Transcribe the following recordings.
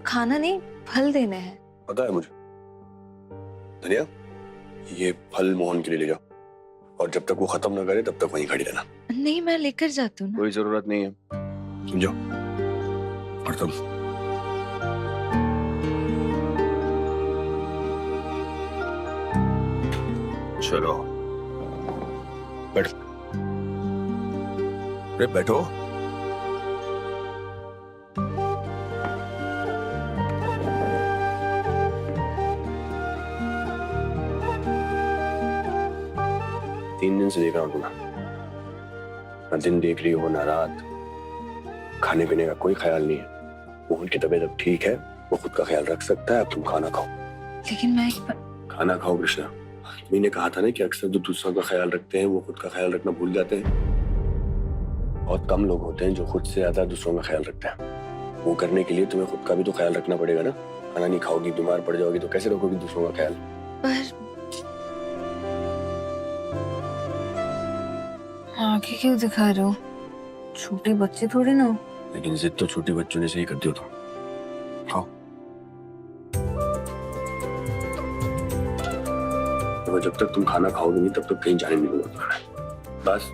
खाना नहीं फल देने हैं। पता है मुझे। धनिया, ये फल मोहन के लिए ले जाओ और जब तक वो खत्म ना करे तब तक वहीं खड़ी रहना। नहीं, मैं लेकर जाती हूँ ना। कोई जरूरत नहीं है, समझो। और तुम चलो बैठो। अरे बैठो। तीन दिन से देख रहा हूं तुम्हें, ना दिन देख रही हो ना रात। खाने पीने का कोई ख्याल नहीं है। मोहन की तबीयत अब ठीक है, वो खुद का ख्याल रख सकता है। अब तुम खाना खाओ। लेकिन मैं खाना खाओ कृष्णा। मैंने कहा था ना कि अक्सर जो दूसरों का ख्याल रखते हैं वो खुद का ख्याल रखना भूल जाते हैं। बहुत कम लोग होते हैं जो खुद से ज्यादा दूसरों का ख्याल रखते हैं। वो करने के लिए तुम्हें खुद का भी तो ख्याल रखना पड़ेगा ना। खाना नहीं खाओगी, बीमार पड़ जाओगी तो कैसे रखोगी दूसरों का ख्याल? पर आगे क्यों दिखा रहे हो? छोटे बच्चे थोड़ी ना हो। लेकिन जिद तो छोटे बच्चों ने से ही करती हो तुम। खाओ। तो जब तक तुम खाना खाओगे नहीं तब तक कहीं जाने नहीं दूंगा तुम्हें। बस।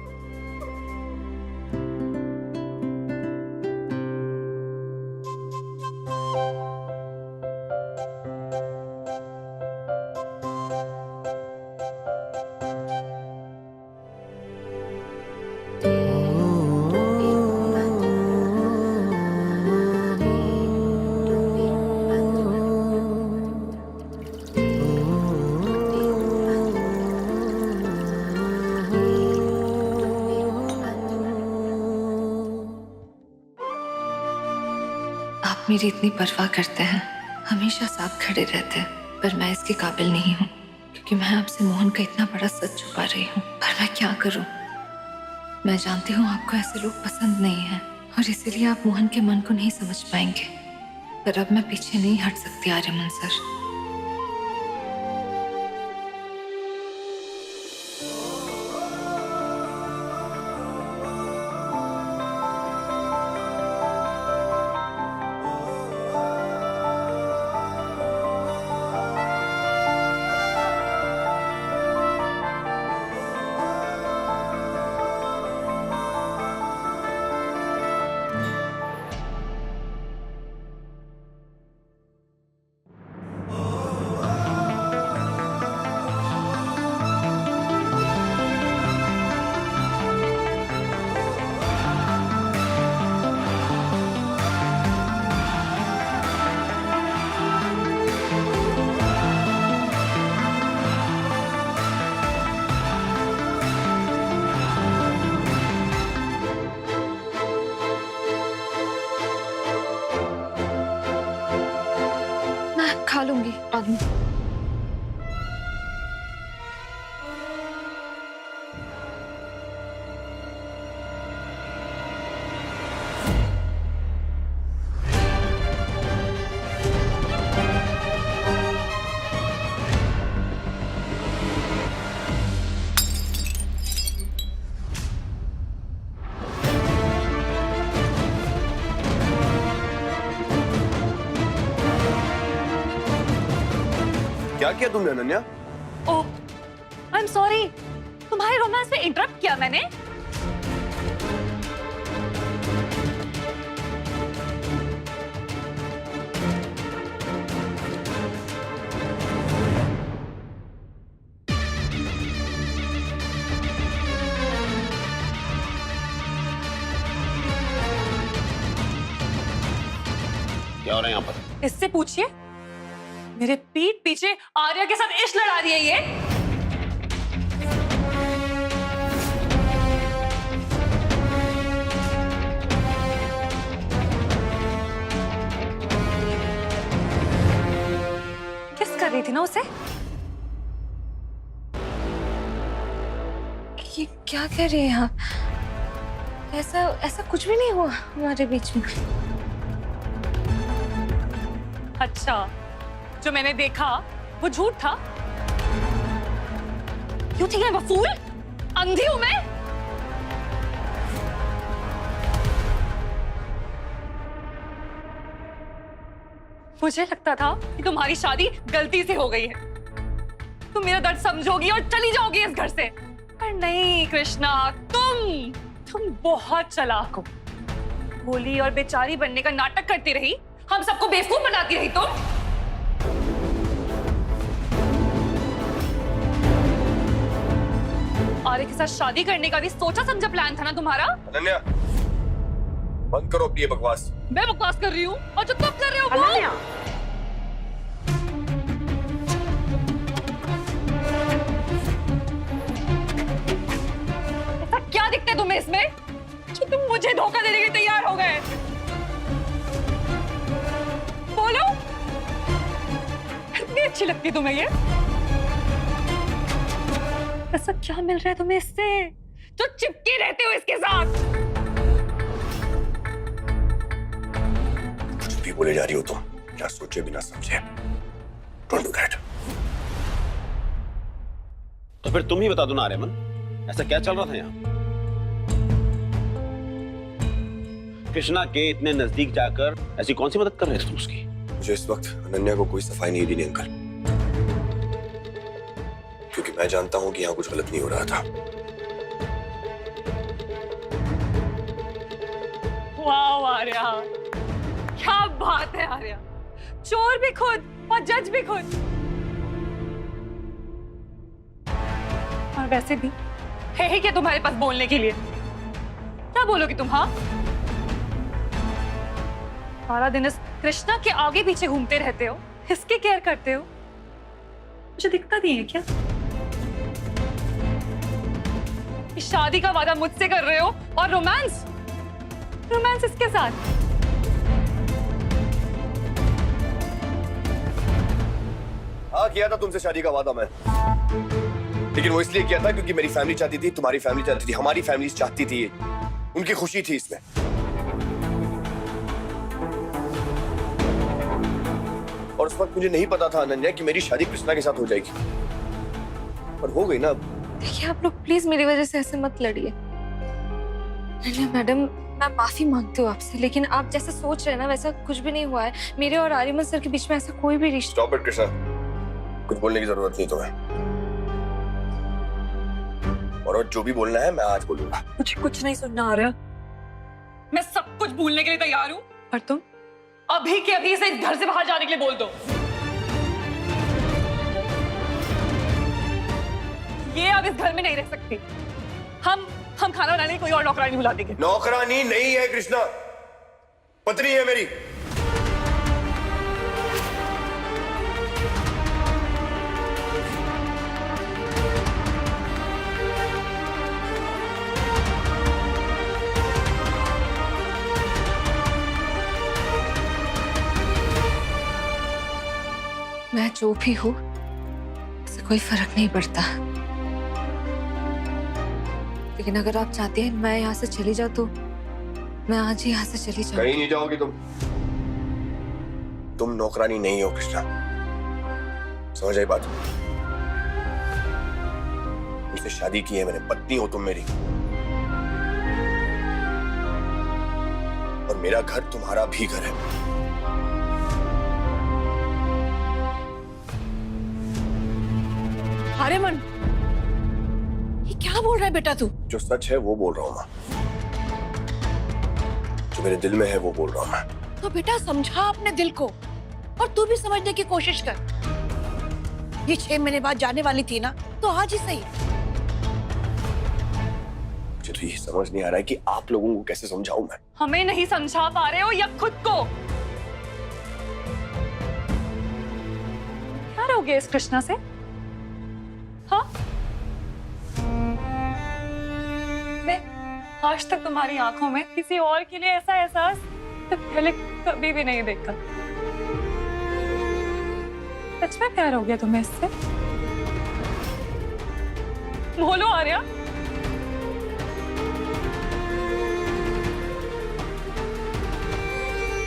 आप मेरी इतनी परवाह करते हैं, हमेशा साथ खड़े रहते हैं, पर मैं इसके काबिल नहीं हूँ क्योंकि मैं आपसे मोहन का इतना बड़ा सच छुपा रही हूँ। पर मैं क्या करूँ? मैं जानती हूँ आपको ऐसे लोग पसंद नहीं हैं और इसीलिए आप मोहन के मन को नहीं समझ पाएंगे। पर अब मैं पीछे नहीं हट सकती आर्यमन सर। खा लूंगी बाद में। क्या किया तुमने अनन्या? ओह, आई एम सॉरी। तुम्हारे रोमांस में इंटरप्ट किया मैंने। क्या हो रहा है यहाँ पर? इससे पूछिए। मेरे पीठ पीछे आर्या के साथ इश्क लड़ा दिया ये। किस कर रही थी ना उसे? ये क्या कह रही हैं आप? ऐसा ऐसा कुछ भी नहीं हुआ हमारे बीच में। अच्छा, जो मैंने देखा वो झूठ था? You think I'm a fool? अंधी हूं मैं? मुझे लगता था कि तुम्हारी शादी गलती से हो गई है, तुम मेरा दर्द समझोगी और चली जाओगी इस घर से। पर नहीं कृष्णा, तुम बहुत चालाक हो। भोली और बेचारी बनने का नाटक करती रही, हम सबको बेवकूफ बनाती रही तुम। आर्य के साथ शादी करने का भी सोचा समझा प्लान था ना तुम्हारा। अनन्या, बंद करो अपनी ये बकवास। मैं बकवास कर रही हूँ और जो तुम कर रहे हो वो। ऐसा क्या दिखता है तुम्हें इसमें कि तुम मुझे धोखा देने के लिए तैयार हो गए? बोलो, इतनी अच्छी लगती है तुम्हें ये? ऐसा क्या मिल रहा है तुम्हें इससे जो चिपके रहते हो इसके साथ? कुछ भी बोले जा रही हो तुम, क्या सोचे बिना समझे। Don't do that. तो फिर तुम ही बता दो ना आर्यमन, ऐसा क्या चल रहा था यहाँ? कृष्णा के इतने नजदीक जाकर ऐसी कौन सी मदद कर रहे थे तुम उसकी? मुझे इस वक्त अनन्या को कोई सफाई नहीं देनी अंकल, क्योंकि मैं जानता हूं कि यहाँ कुछ गलत नहीं हो रहा था। वाह आर्या, क्या बात है आर्या, चोर भी खुद और जज भी खुद। और वैसे भी है ही क्या तुम्हारे पास बोलने के लिए? क्या बोलोगी तुम? हाँ, सारा दिन इस कृष्णा के आगे पीछे घूमते रहते हो, इसकी केयर करते हो, मुझे दिखता नहीं है क्या? शादी का वादा मुझसे कर रहे हो और रोमांस इसके साथ। हाँ, किया था तुमसे शादी का वादा मैं, लेकिन वो इसलिए किया था क्योंकि मेरी फैमिली चाहती थी, तुम्हारी फैमिली चाहती थी, हमारी फैमिली चाहती थी, उनकी खुशी थी इसमें। और उस वक्त मुझे नहीं पता था अनन्या कि मेरी शादी कृष्णा के साथ हो जाएगी, पर हो गई ना। देखिए आप लोग प्लीज मेरी वजह से ऐसे मत लड़िए। मैडम, मैं माफी मांगती हूँ आपसे, लेकिन आप जैसा सोच रहे हैं ना वैसा कुछ भी नहीं हुआ है। मेरे और आर्यमन सर के बीच में ऐसा कोई भी रिश्ता। स्टॉप इट कृष्णा, कुछ बोलने की जरूरत नहीं तुम्हें, और जो भी बोलना है मैं आज बोलूंगा। मुझे कुछ नहीं सुनना आ रहा, मैं सब कुछ भूलने के लिए तैयार हूँ, और तुम अभी के अभी से इस घर से बाहर जाने के लिए बोल दो। ये अब इस घर में नहीं रह सकती। हम खाना बनाने की कोई और नौकरानी बुला देंगे। नौकरानी नहीं है कृष्णा, पत्नी है मेरी। मैं जो भी हूँ उससे कोई फर्क नहीं पड़ता, लेकिन अगर आप चाहते हैं मैं यहाँ से चली जाऊँ तो मैं आज ही यहाँ से चली जाऊँ। कहीं नहीं जाओगी तुम नौकरानी नहीं हो कृष्णा, समझ आई बात? मुझसे शादी की है मैंने, पत्नी हो तुम मेरी, और मेरा घर तुम्हारा भी घर है। आर्यमन, ये क्या बोल रहा है बेटा तू? जो सच है वो बोल रहा हूँ मैं, जो मेरे दिल में है वो बोल रहा हूँ मैं। तो बेटा समझा अपने दिल को, और तू भी समझने की कोशिश कर। ये 6 महीने बाद जाने वाली थी ना, तो आज ही सही। मुझे तो ये समझ नहीं आ रहा है कि आप लोगों को कैसे समझाऊं मैं। हमें नहीं समझा पा रहे हो या खुद को? क्या रहोगे इस कृष्णा से? हाँ, मैं आज तक तुम्हारी आंखों में किसी और के लिए ऐसा एहसास पहले कभी भी नहीं देखा। सच में प्यार हो गया तुम्हें इससे? बोलो आर्या।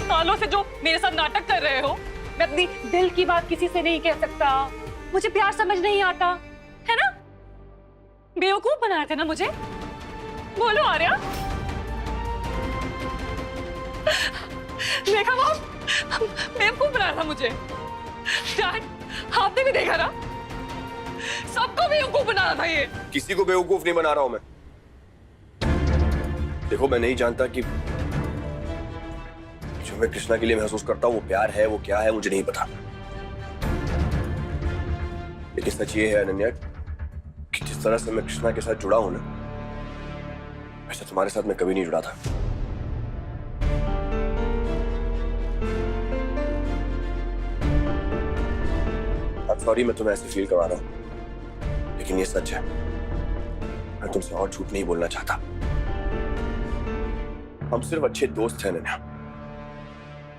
सालों से जो मेरे साथ नाटक कर रहे हो, मैं अपनी दिल की बात किसी से नहीं कह सकता, मुझे प्यार समझ नहीं आता, है ना? बेवकूफ बनाए थे ना मुझे? बोलो आर्या। देखा मॉम, बेवकूफ बना था मुझे। डैड, आपने भी देखा ना, सबको बेवकूफ बनाना था ये। किसी को बेवकूफ नहीं बना रहा हूं मैं। देखो, मैं नहीं जानता कि जो मैं कृष्णा के लिए महसूस करता हूं वो प्यार है, वो क्या है मुझे नहीं पता। लेकिन सच ये है अनन्या कि जिस तरह से मैं कृष्णा के साथ जुड़ा हूं ना, वैसे तुम्हारे साथ मैं कभी नहीं जुड़ा था। सॉरी, मैं तुम्हें ऐसे फील करवा रहा हूं, लेकिन ये सच है। मैं तुमसे और झूठ नहीं बोलना चाहता। हम सिर्फ अच्छे दोस्त हैं अनन्या,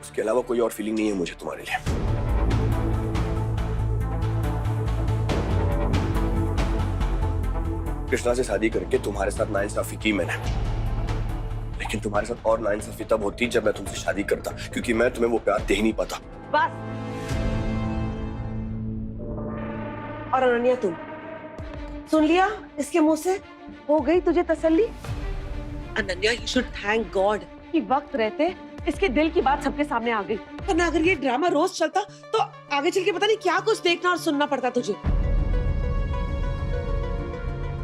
उसके अलावा कोई और फीलिंग नहीं है मुझे तुम्हारे लिए। कृष्णा से शादी करके तुम्हारे साथ नाइंसाफी की मैंने, लेकिन तुम्हारे साथ और नाइंसाफी तब होती जब मैं तुमसे शादी करता, क्योंकि मैं तुम्हें वो प्यार दे ही नहीं पाता। बस। और अनन्या, तुम सुन लिया इसके मुंह से? हो गई तुझे तसल्ली? Ananya, you should thank God कि वक्त रहते इसके दिल की बात सबके सामने आ गई, वरना अगर ये ड्रामा रोज चलता तो आगे चल के पता नहीं क्या कुछ देखना और सुनना पड़ता तुझे।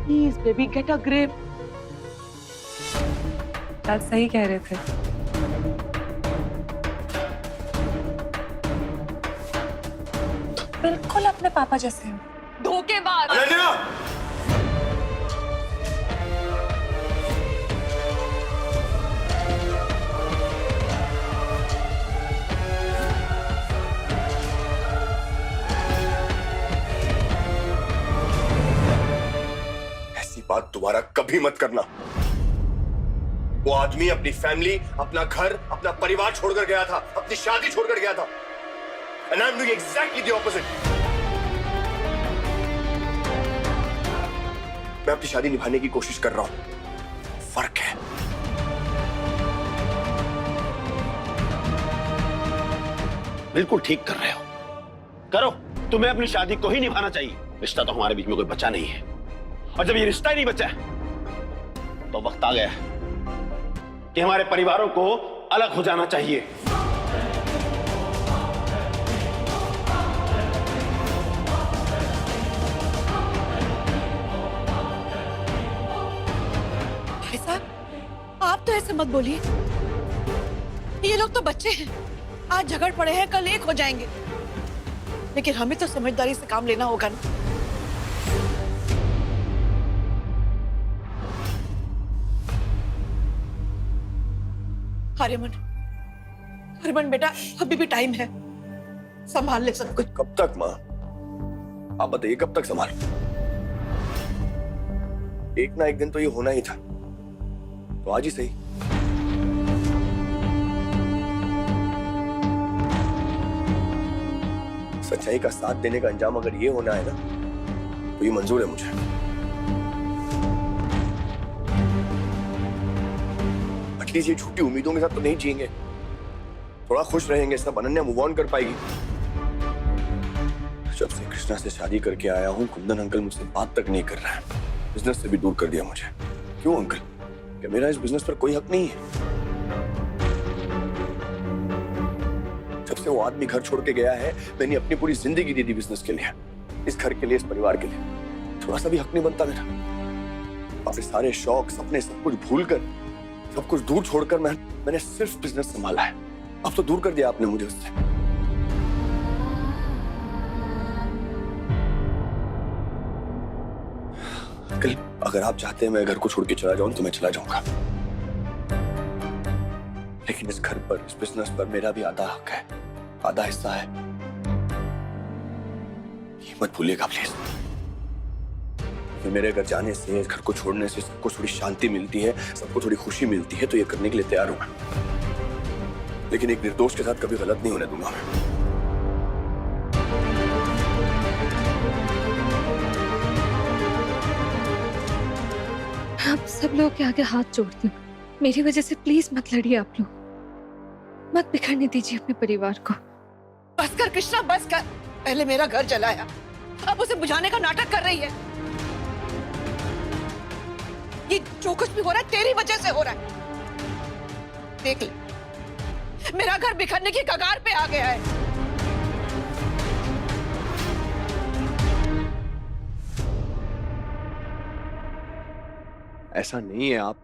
Please baby, get a grip. Dad सही कह रहे थे। बिल्कुल अपने पापा जैसे हैं। धोखेबाज। अनन्या! ऐसी बात दोबारा कभी मत करना। वो आदमी अपनी फैमिली, अपना घर, अपना परिवार छोड़कर गया था, अपनी शादी छोड़कर गया था। And I'm doing exactly the opposite. मैं अपनी शादी निभाने की कोशिश कर रहा हूं। फर्क है। बिल्कुल ठीक कर रहे हो। करो, तुम्हें अपनी शादी को ही निभाना चाहिए। रिश्ता तो हमारे बीच में कोई बचा नहीं है, और जब ये रिश्ता ही नहीं बचा तो वक्त आ गया है कि हमारे परिवारों को अलग हो जाना चाहिए। भाई साहब, आप तो ऐसे मत बोलिए। ये लोग तो बच्चे हैं, आज झगड़ पड़े हैं, कल एक हो जाएंगे। लेकिन हमें तो समझदारी से काम लेना होगा ना। हरिमन, हरिमन बेटा, अभी भी टाइम है, संभाल ले सब कुछ। कब तक माँ? आप बताइए, कब तक संभाल? एक ना एक दिन तो ये होना ही था, तो आज ही सही। सच्चाई का साथ देने का अंजाम अगर ये होना है ना, तो ये मंजूर है मुझे। एटलीस्ट ये झूठी उम्मीदों के साथ तो नहीं जिएंगे, थोड़ा खुश रहेंगे सब। अनन्या मूव ऑन कर पाएगी। जब से कृष्णा से शादी करके आया हूँ, कुंदन अंकल मुझसे बात तक नहीं कर रहा है। बिजनेस से भी दूर कर दिया मुझे। क्यों अंकल? क्या मेरा इस बिजनेस पर कोई हक नहीं है? जब से वो आदमी घर छोड़ के गया है, मैंने अपनी पूरी जिंदगी दे दी बिजनेस के लिए, इस घर के लिए, इस परिवार के लिए। थोड़ा सा भी हक नहीं बनता मेरा? अपने सारे शौक, सपने, सब कुछ भूल कर, सब कुछ दूर छोड़कर मैंने सिर्फ बिजनेस संभाला है। अब तो दूर कर दिया आपने मुझे उससे। अंकल, अगर आप चाहते हैं मैं घर को छोड़ के चला जाऊं तो मैं चला जाऊंगा, लेकिन इस घर पर, इस बिजनेस पर मेरा भी आधा हक है, आधा हिस्सा है। ये मत भूलिएगा प्लीज। मेरे घर जाने से, इस घर को छोड़ने से सबको थोड़ी शांति मिलती है, सबको थोड़ी खुशी मिलती है, तो ये करने के लिए तैयार हूं मैं। लेकिन एक निर्दोष के साथ कभी गलत नहीं होने दूंगा मैं। आप सब लोगों के आगे हाथ जोड़ती हूँ, मेरी वजह से प्लीज मत लड़िए। आप लोग मत बिखरने दीजिए अपने परिवार को। बस कर कृष्णा, बस कर। पहले मेरा घर जलाया, अब उसे बुझाने का नाटक कर रही है। ये जो कुछ भी हो रहा है तेरी वजह से हो रहा है। देख ले, मेरा घर बिखरने की कगार पे आ गया है। ऐसा नहीं है। आप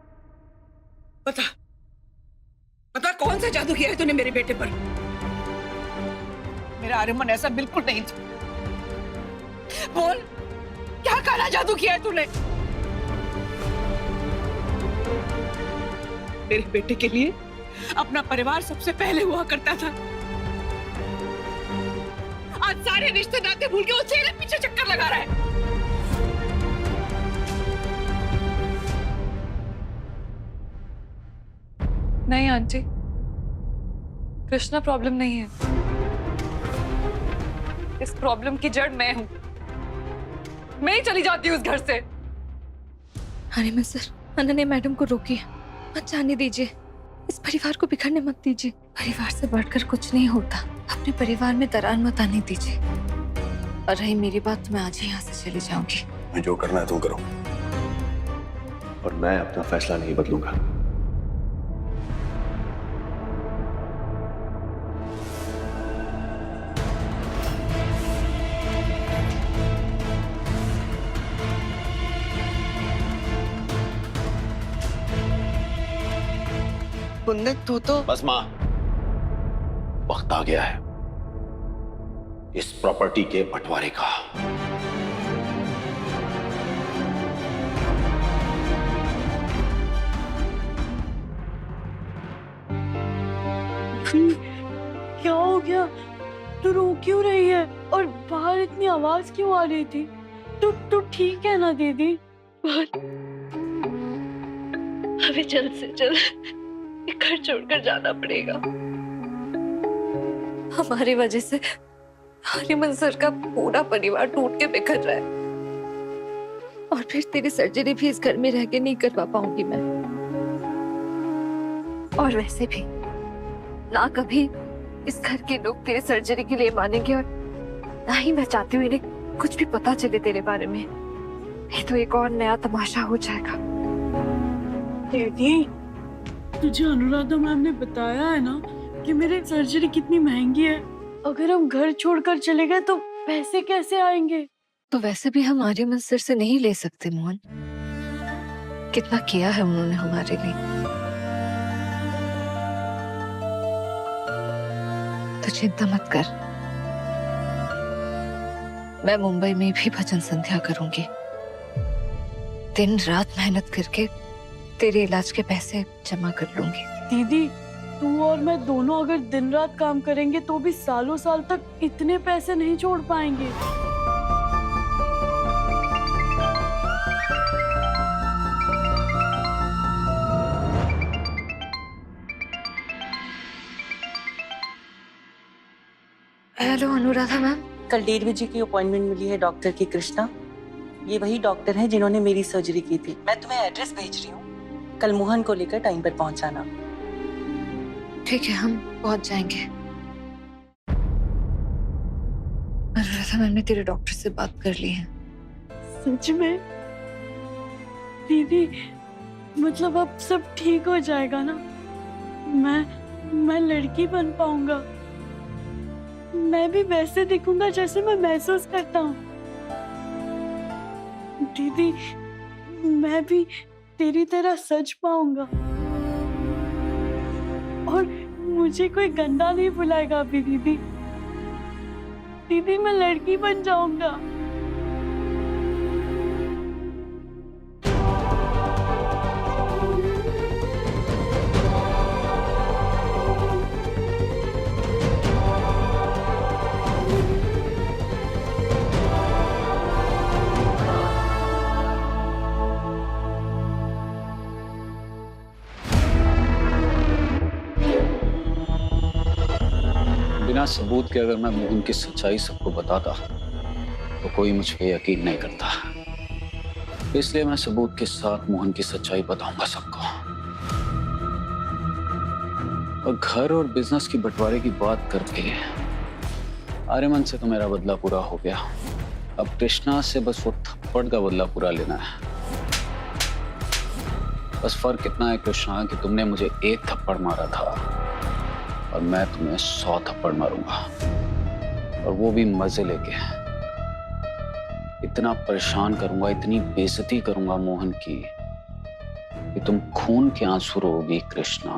बता बता, कौन सा जादू किया है तूने मेरे बेटे पर? मेरा आर्यमन ऐसा बिल्कुल नहीं था। बोल, क्या काला जादू किया है तूने? मेरे बेटे के लिए अपना परिवार सबसे पहले हुआ करता था। आज सारे रिश्ते नाते भूल के वो तेरे पीछे चक्कर लगा रहा है। नहीं आंटी, कृष्णा प्रॉब्लम नहीं है। इस प्रॉब्लम की जड़ मैं हूं। मैं ही चली जाती हूँ इस घर से। आर्यमन सर, अनन्या मैडम को रोकिए, मत जाने दीजिए। इस परिवार को बिखरने मत दीजिए। परिवार से बढ़कर कुछ नहीं होता। अपने परिवार में दरार मत आने दीजिए। और रही मेरी बात, तो मैं आज ही यहाँ से चली जाऊंगी। मैं जो करना है तुम करो, और मैं अपना फैसला नहीं बदलूंगा। कुंदन, तू तो बस माँ, वक्त आ गया है इस प्रॉपर्टी के बंटवारे का। क्या हो गया? तू रो क्यों रही है? और बाहर इतनी आवाज क्यों आ रही थी? तू ठीक है ना दीदी? हमें जल्द से जल्द घर छोड़कर जाना पड़ेगा। हमारी वजह से आर्यमन सर का पूरा परिवार टूट के बिखर रहा है। और फिर तेरी सर्जरी भी इस घर में रह के नहीं करवा पाऊंगी मैं। और वैसे भी ना कभी इस घर के लोग तेरे सर्जरी के लिए मानेंगे, और ना ही मैं चाहती हूँ इन्हें कुछ भी पता चले तेरे बारे में। ये तो एक और नया तमाशा हो जाएगा। दीदी, तुझे अनुराधा मैम ने बताया है ना कि मेरी सर्जरी कितनी महंगी है। अगर हम घर छोड़कर चले गए तो पैसे कैसे आएंगे? तो वैसे भी हम आर्यमन सर से नहीं ले सकते मोहन। कितना किया है उन्होंने हमारे लिए। तो चिंता मत कर, मैं मुंबई में भी भजन संध्या करूंगी। दिन रात मेहनत करके तेरे इलाज के पैसे जमा कर लूंगी। दीदी, तू और मैं दोनों अगर दिन रात काम करेंगे तो भी सालों साल तक इतने पैसे नहीं जोड़ पाएंगे। Hello Anuradha ma'am. कल 1:30 बजे की अपॉइंटमेंट मिली है डॉक्टर की कृष्णा। ये वही डॉक्टर है जिन्होंने मेरी सर्जरी की थी। मैं तुम्हें एड्रेस भेज रही हूँ, कल मोहन को लेकर टाइम पर पहुंचाना। ठीक है, हम पहुंच जाएंगे। अनुराधा मैम ने तेरे डॉक्टर से बात कर ली है। सच में? दीदी, मतलब अब सब ठीक हो जाएगा ना? मैं लड़की बन पाऊंगा? मैं भी वैसे दिखूंगा जैसे मैं महसूस करता हूँ? दीदी, मैं भी तेरी तरह सच पाऊंगा और मुझे कोई गंदा नहीं बुलाएगा अभी। दीदी, दीदी, मैं लड़की बन जाऊंगा। बिना सबूत के अगर मैं मोहन की सच्चाई सबको बताता तो कोई मुझ पे यकीन नहीं करता। इसलिए मैं सबूत के साथ मोहन की सच्चाई बताऊंगा सबको। और घर और बिजनेस की बंटवारे की बात करके आर्यमन से तो मेरा बदला पूरा हो गया। अब कृष्णा से बस वो थप्पड़ का बदला पूरा लेना है। बस फर्क इतना है कृष्णा कि तुमने मुझे एक थप्पड़ मारा था और मैं तुम्हें 100 थप्पड़ मारूंगा, और वो भी मजे लेके। इतना परेशान करूंगा, इतनी बेइज्जती करूंगा मोहन की कि तुम खून के आंसू रोगी कृष्णा।